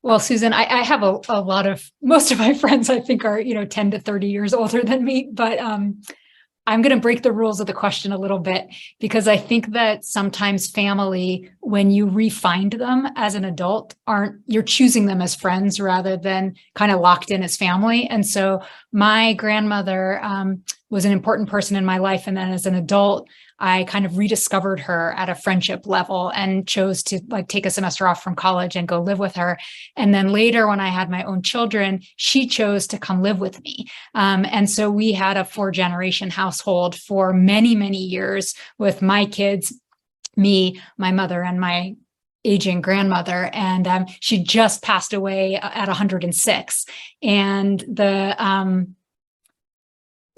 S3: Well, Susan, I have a lot of, most of my friends, I think, are, 10 to 30 years older than me, but I'm going to break the rules of the question a little bit, because I think that sometimes family, when you re-find them as an adult, you're choosing them as friends rather than kind of locked in as family. And so my grandmother was an important person in my life. And then as an adult, I kind of rediscovered her at a friendship level and chose to take a semester off from college and go live with her. And then later, when I had my own children, she chose to come live with me. And so we had a 4-generation household for many, many years with my kids, me, my mother, and my aging grandmother. And she just passed away at 106. And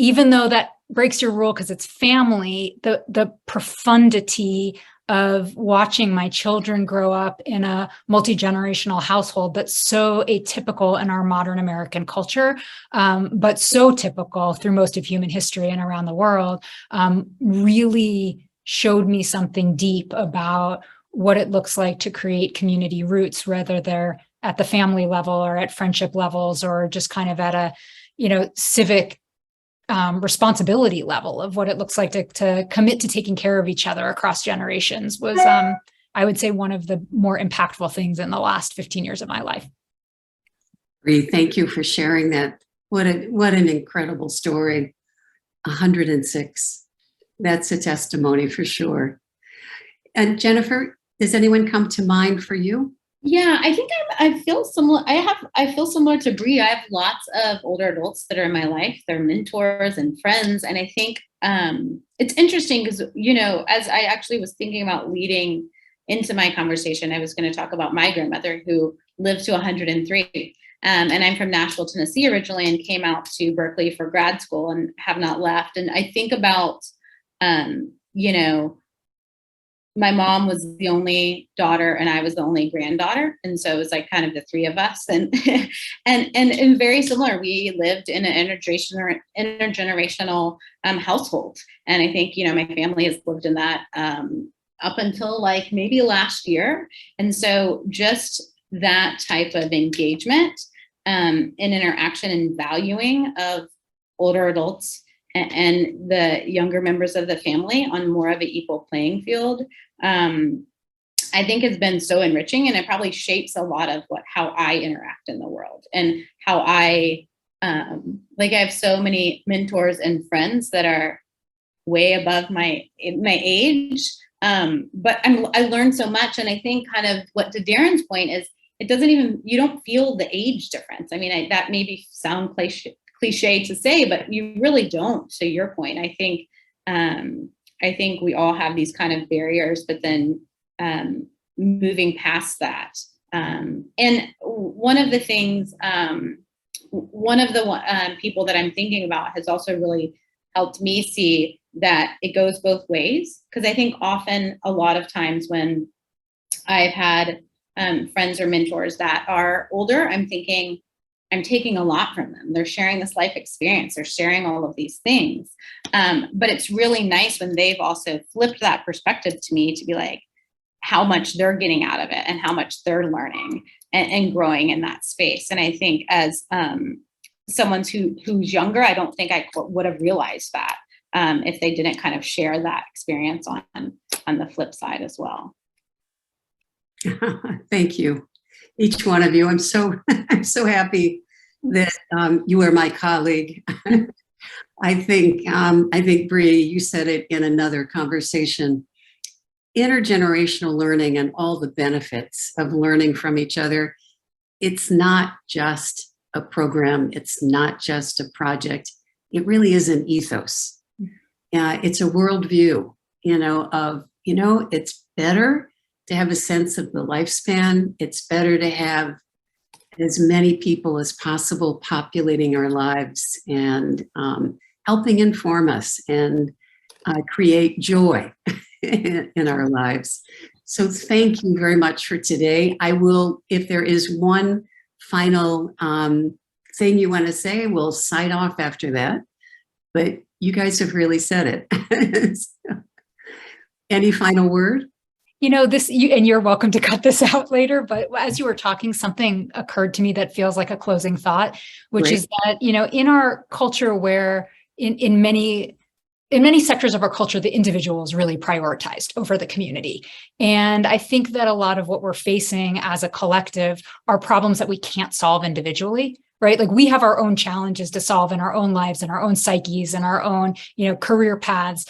S3: even though that breaks your rule because it's family, the profundity of watching my children grow up in a multi-generational household that's so atypical in our modern American culture, but so typical through most of human history and around the world, really showed me something deep about what it looks like to create community roots, whether they're at the family level or at friendship levels or just kind of at a, civic responsibility level of what it looks like to commit to taking care of each other across generations was, I would say, one of the more impactful things in the last 15 years of my life.
S1: Thank you for sharing that. What an incredible story. 106. That's a testimony for sure. And Jennifer, does anyone come to mind for you?
S4: Yeah, I think I feel similar. I feel similar to Bree. I have lots of older adults that are in my life. They're mentors and friends. And I think it's interesting because, as I actually was thinking about leading into my conversation, I was going to talk about my grandmother who lived to 103. And I'm from Nashville, Tennessee originally, and came out to Berkeley for grad school and have not left. And I think about, my mom was the only daughter and I was the only granddaughter. And so it was kind of the three of us. And and very similar, we lived in an intergenerational household. And I think, my family has lived in that up until maybe last year. And so just that type of engagement and interaction and valuing of older adults and the younger members of the family on more of an equal playing field, I think has been so enriching, and it probably shapes a lot of how I interact in the world and how I have so many mentors and friends that are way above my age, but I learned so much, and I think kind of what to Darren's point is you don't feel the age difference. I mean, that maybe sound cliche to say, but you really don't. To your point, I think we all have these kind of barriers, but then moving past that. And one of the things, one of the people that I'm thinking about has also really helped me see that it goes both ways. Because I think often, a lot of times when I've had friends or mentors that are older, I'm thinking, I'm taking a lot from them. They're sharing this life experience. They're sharing all of these things. But it's really nice when they've also flipped that perspective to me to be like, how much they're getting out of it and how much they're learning and growing in that space. And I think as someone who's younger, I don't think I would have realized that if they didn't kind of share that experience on the flip side as well.
S1: Thank you, each one of you. I'm so happy that you are my colleague. I think Bree, you said it in another conversation. Intergenerational learning and all the benefits of learning from each other. It's not just a program. It's not just a project. It really is an ethos. It's a worldview, it's better to have a sense of the lifespan. It's better to have as many people as possible populating our lives and helping inform us and create joy in our lives. So thank you very much for today. I will, if there is one final thing you want to say, we'll sign off after that. But you guys have really said it. So, any final word?
S3: And you're welcome to cut this out later, but as you were talking, something occurred to me that feels like a closing thought, which
S1: Great.
S3: is that, in our culture where in many sectors of our culture, the individual is really prioritized over the community. And I think that a lot of what we're facing as a collective are problems that we can't solve individually, right? Like we have our own challenges to solve in our own lives and our own psyches and our own, career paths.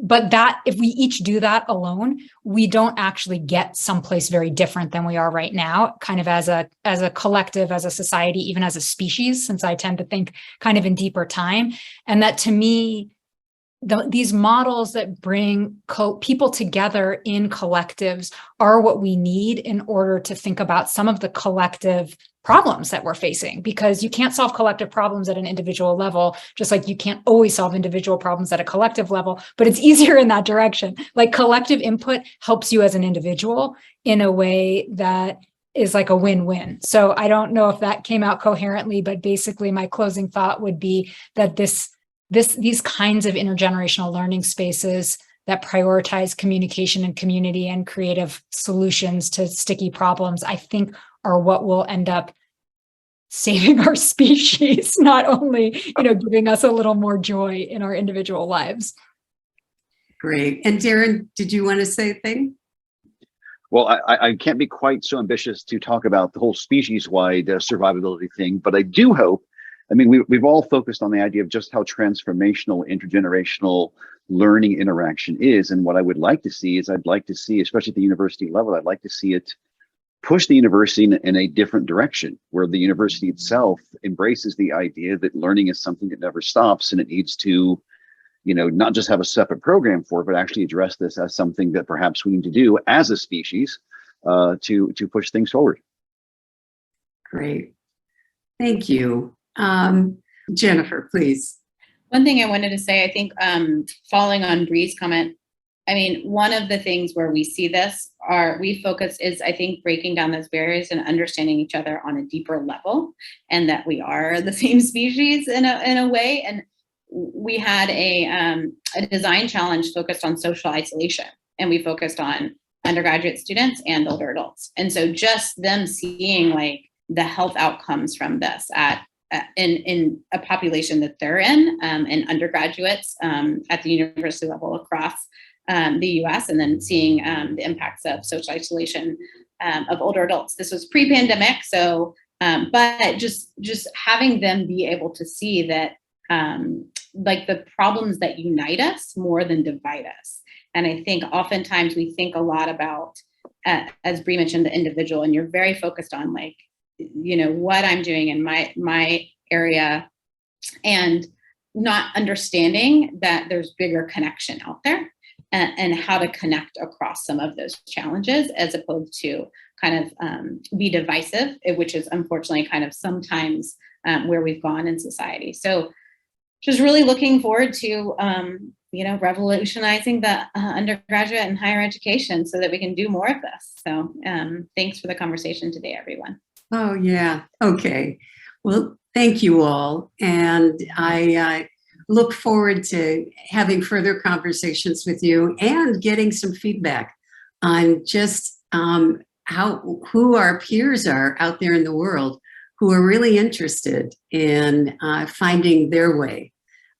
S3: But that if we each do that alone, we don't actually get someplace very different than we are right now, kind of as a collective, as a society, even as a species, since I tend to think kind of in deeper time. And that to me, these models that bring people together in collectives are what we need in order to think about some of the collective problems that we're facing, because you can't solve collective problems at an individual level, just like you can't always solve individual problems at a collective level, but it's easier in that direction. Like collective input helps you as an individual in a way that is like a win-win. So I don't know if that came out coherently, but basically my closing thought would be that these kinds of intergenerational learning spaces that prioritize communication and community and creative solutions to sticky problems, I think are what will end up saving our species, not only, giving us a little more joy in our individual lives.
S1: Great. And Darren, did you want to say a thing?
S2: Well, I can't be quite so ambitious to talk about the whole species-wide survivability thing, but I do hope, we've all focused on the idea of just how transformational intergenerational learning interaction is. And what I would like to see is I'd like to see, especially at the university level, I'd like to see it push the university in a different direction, where the university itself embraces the idea that learning is something that never stops, and it needs to, not just have a separate program for it, but actually address this as something that perhaps we need to do as a species to push things forward.
S1: Great. Thank you. Jennifer, please.
S4: One thing I wanted to say, I think following on Bree's comment, one of the things where we see this, we focus is, I think, breaking down those barriers and understanding each other on a deeper level, and that we are the same species in a way. And we had a design challenge focused on social isolation, and we focused on undergraduate students and older adults. And so just them seeing like the health outcomes from this in a population that they're in, and undergraduates at the university level across the US, and then seeing the impacts of social isolation of older adults. This was pre-pandemic, so but just having them be able to see that like the problems that unite us more than divide us. And I think oftentimes we think a lot about, as Bree mentioned, the individual, and you're very focused on like, what I'm doing in my area, and not understanding that there's bigger connection out there, and how to connect across some of those challenges, as opposed to kind of be divisive, which is unfortunately kind of sometimes where we've gone in society. So just really looking forward to, revolutionizing the undergraduate and higher education so that we can do more of this. So thanks for the conversation today, everyone.
S1: Oh, yeah. Okay. Well, thank you all. And I look forward to having further conversations with you and getting some feedback on just who our peers are out there in the world who are really interested in finding their way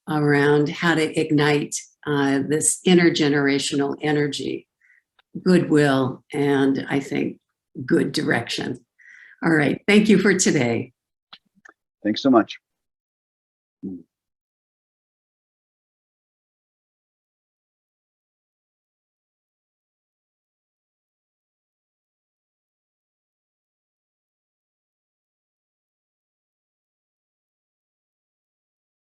S1: around how to ignite this intergenerational energy, goodwill, and I think good direction. All right. Thank you for today.
S2: Thanks so much.